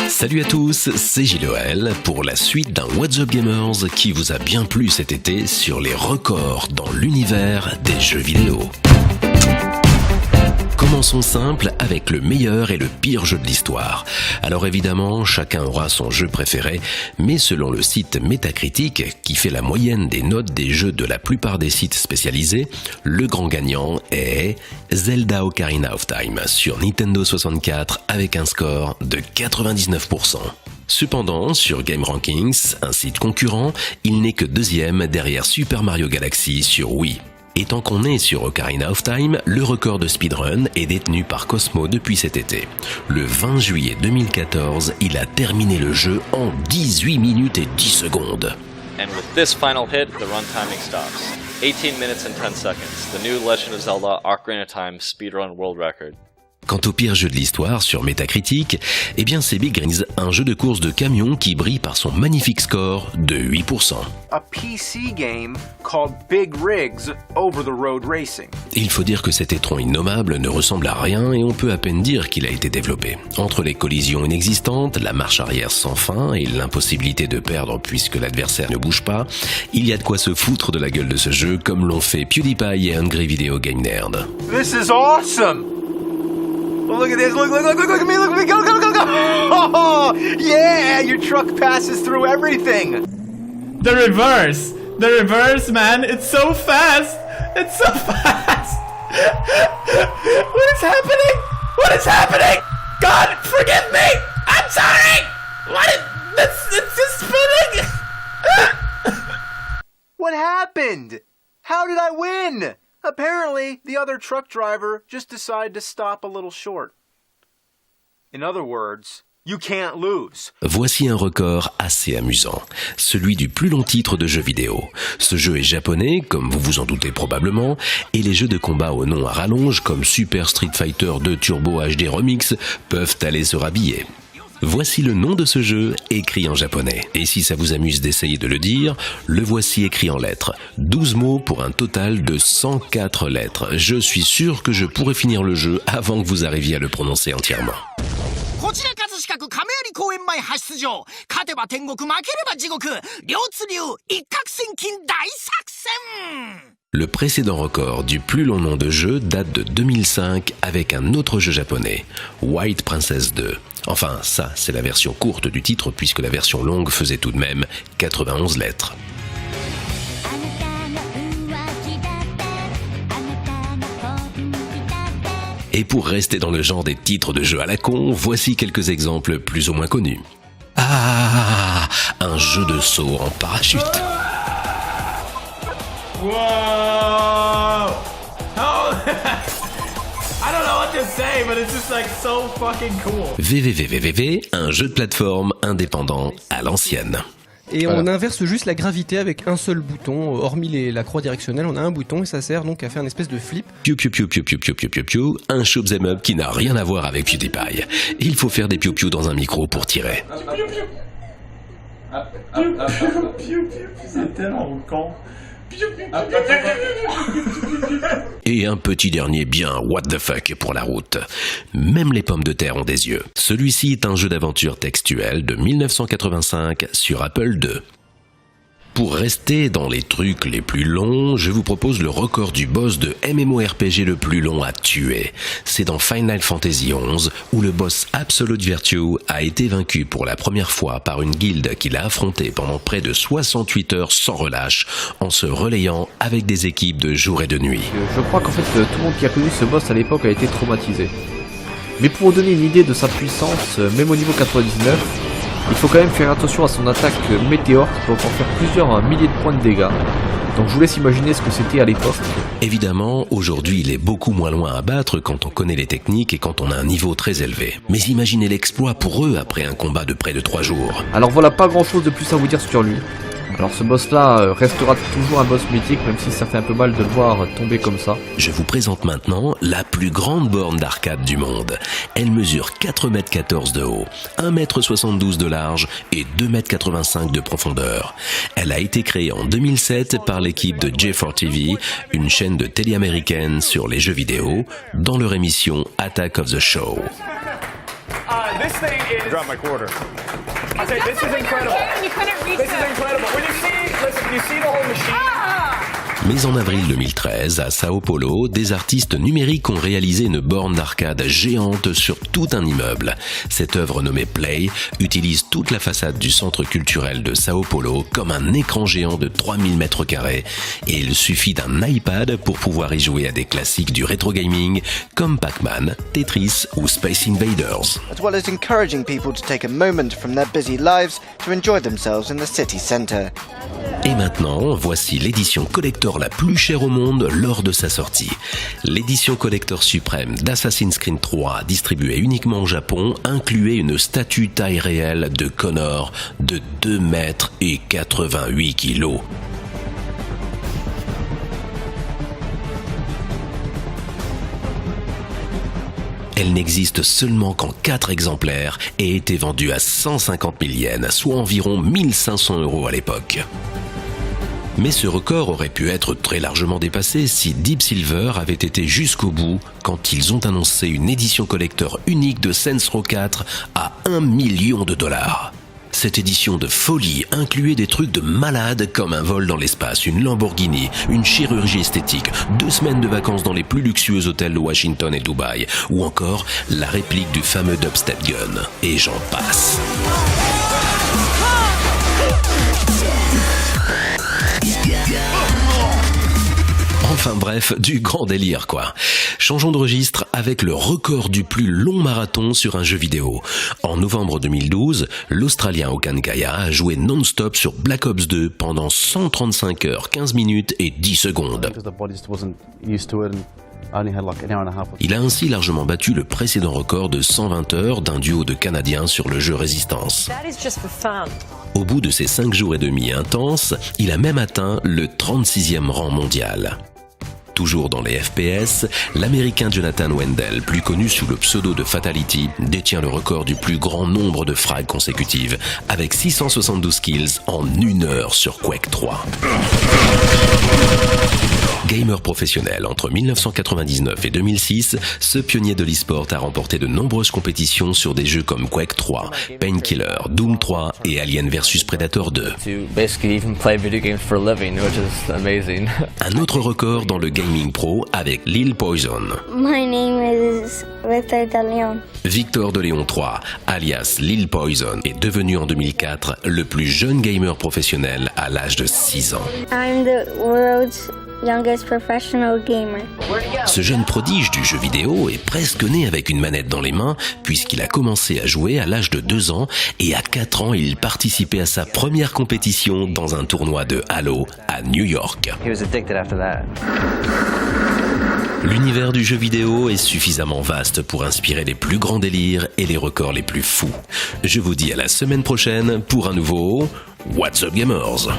Salut à tous, c'est Gilles pour la suite d'un What's Up Gamers qui vous a bien plu cet été sur les records dans l'univers des jeux vidéo. Commençons simple avec le meilleur et le pire jeu de l'histoire. Alors évidemment, chacun aura son jeu préféré, mais selon le site Metacritic, qui fait la moyenne des notes des jeux de la plupart des sites spécialisés, le grand gagnant est Zelda Ocarina of Time sur Nintendo 64 avec un score de 99%. Cependant, sur Game Rankings, un site concurrent, il n'est que deuxième derrière Super Mario Galaxy sur Wii. Et tant qu'on est sur Ocarina of Time, le record de speedrun est détenu par Cosmo depuis cet été. Le 20 juillet 2014, il a terminé le jeu en 18 minutes et 10 secondes. And with this final hit, the run timing stops. 18 minutes and 10 seconds. The new Legend of Zelda Ocarina of Time speedrun world record. Quant au pire jeu de l'histoire sur Metacritic, eh bien c'est Big Rigs, un jeu de course de camion qui brille par son magnifique score de 8%. A PC game called Big Rigs Over the Road Racing. Il faut dire que cet étron innommable ne ressemble à rien et on peut à peine dire qu'il a été développé. Entre les collisions inexistantes, la marche arrière sans fin et l'impossibilité de perdre puisque l'adversaire ne bouge pas, il y a de quoi se foutre de la gueule de ce jeu comme l'ont fait PewDiePie et Angry Video Game Nerd. This is awesome! Oh, look at this, look at me, go, Oh, yeah, your truck passes through everything. The reverse, man, it's so fast. What is happening? God, forgive me. I'm sorry. It's just spinning. What happened? How did I win? Apparently, the other truck driver just decided to stop a little short. In other words, you can't lose. Voici un record assez amusant, celui du plus long titre de jeu vidéo. Ce jeu est japonais, comme vous vous en doutez probablement, et les jeux de combat au nom à rallonge comme Super Street Fighter 2 Turbo HD Remix peuvent aller se rhabiller. Voici le nom de ce jeu écrit en japonais. Et si ça vous amuse d'essayer de le dire, le voici écrit en lettres. 12 mots pour un total de 104 lettres. Je suis sûr que je pourrais finir le jeu avant que vous arriviez à le prononcer entièrement. Le précédent record du plus long nom de jeu date de 2005 avec un autre jeu japonais, White Princess 2. Enfin, ça, c'est la version courte du titre puisque la version longue faisait tout de même 91 lettres. Et pour rester dans le genre des titres de jeux à la con, voici quelques exemples plus ou moins connus. Ah, un jeu de saut en parachute. Whoa! Oh! I don't know what to say, but it's just like so fucking cool. VVVVVV, un jeu de plateforme indépendant à l'ancienne. Et on inverse juste la gravité avec un seul bouton, hormis la croix directionnelle, on a un bouton et ça sert donc à faire une espèce de flip. Piu piu piu piu piu piu piu piu piu, un shoot'em up qui n'a rien à voir avec PewDiePie. Il faut faire des piu piu dans un micro pour tirer. C'est tellement con. Et un petit dernier bien what the fuck pour la route. Même les pommes de terre ont des yeux. Celui-ci est un jeu d'aventure textuel de 1985 sur Apple II. Pour rester dans les trucs les plus longs, je vous propose le record du boss de MMORPG le plus long à tuer. C'est dans Final Fantasy XI où le boss Absolute Virtue a été vaincu pour la première fois par une guilde qu'il a affrontée pendant près de 68 heures sans relâche en se relayant avec des équipes de jour et de nuit. Je crois qu'en fait tout le monde qui a connu ce boss à l'époque a été traumatisé. Mais pour vous donner une idée de sa puissance, même au niveau 99, il faut quand même faire attention à son attaque météore qui peut en faire plusieurs milliers de points de dégâts. Donc je vous laisse imaginer ce que c'était à l'époque. Évidemment, aujourd'hui il est beaucoup moins loin à battre quand on connaît les techniques et quand on a un niveau très élevé. Mais imaginez l'exploit pour eux après un combat de près de 3 jours. Alors voilà, pas grand chose de plus à vous dire sur lui. Alors ce boss là restera toujours un boss mythique, même si ça fait un peu mal de le voir tomber comme ça. Je vous présente maintenant la plus grande borne d'arcade du monde. Elle mesure 4,14 m de haut, 1,72 m de large et 2,85 m de profondeur. Elle a été créée en 2007 par l'équipe de J4TV, une chaîne de télé américaine sur les jeux vidéo, dans leur émission Attack of the Show. this thing is... Drop my quarter. I'll tell you, this is incredible. You couldn't reach This is incredible. When you see the whole machine... Mais en avril 2013, à Sao Paulo, des artistes numériques ont réalisé une borne d'arcade géante sur tout un immeuble. Cette œuvre nommée Play utilise toute la façade du centre culturel de Sao Paulo comme un écran géant de 3000 m², et il suffit d'un iPad pour pouvoir y jouer à des classiques du rétro gaming comme Pac-Man, Tetris ou Space Invaders. As well as encouraging people to take a moment from their busy lives to enjoy themselves in the city centre. Et maintenant, voici l'édition collector la plus chère au monde lors de sa sortie. L'édition collector suprême d'Assassin's Creed 3, distribuée uniquement au Japon, incluait une statue taille réelle de Connor de 2 mètres et 88 kilos. Elle n'existe seulement qu'en 4 exemplaires et était vendue à 150 000 yens, soit environ 1500 € à l'époque. Mais ce record aurait pu être très largement dépassé si Deep Silver avait été jusqu'au bout quand ils ont annoncé une édition collector unique de Saints Row 4 à $1 million. Cette édition de folie incluait des trucs de malade comme un vol dans l'espace, une Lamborghini, une chirurgie esthétique, 2 semaines de vacances dans les plus luxueux hôtels de Washington et Dubaï, ou encore la réplique du fameux dubstep gun. Et j'en passe. Enfin bref, du grand délire quoi. Changeons de registre avec le record du plus long marathon sur un jeu vidéo. En novembre 2012, l'Australien Okan Kaya a joué non-stop sur Black Ops 2 pendant 135 heures, 15 minutes et 10 secondes. Il a ainsi largement battu le précédent record de 120 heures d'un duo de Canadiens sur le jeu Resistance. Au bout de ces 5 jours et demi intenses, il a même atteint le 36e rang mondial. Toujours dans les FPS, l'Américain Jonathan Wendell, plus connu sous le pseudo de Fatality, détient le record du plus grand nombre de frags consécutives, avec 672 kills en 1 heure sur Quake 3. Gamer professionnel entre 1999 et 2006, ce pionnier de l'e-sport a remporté de nombreuses compétitions sur des jeux comme Quake 3, Painkiller, Doom 3 et Alien vs Predator 2. Un autre record dans le gaming pro avec Lil Poison. My name is Victor de Leon. Victor de Léon 3, alias Lil Poison, est devenu en 2004 le plus jeune gamer professionnel à l'âge de 6 ans. I'm the world's youngest professional gamer. Ce jeune prodige du jeu vidéo est presque né avec une manette dans les mains puisqu'il a commencé à jouer à l'âge de 2 ans et à 4 ans il participait à sa première compétition dans un tournoi de Halo à New York. He was addicted after that. L'univers du jeu vidéo est suffisamment vaste pour inspirer les plus grands délires et les records les plus fous. Je vous dis à la semaine prochaine pour un nouveau What's Up Gamers.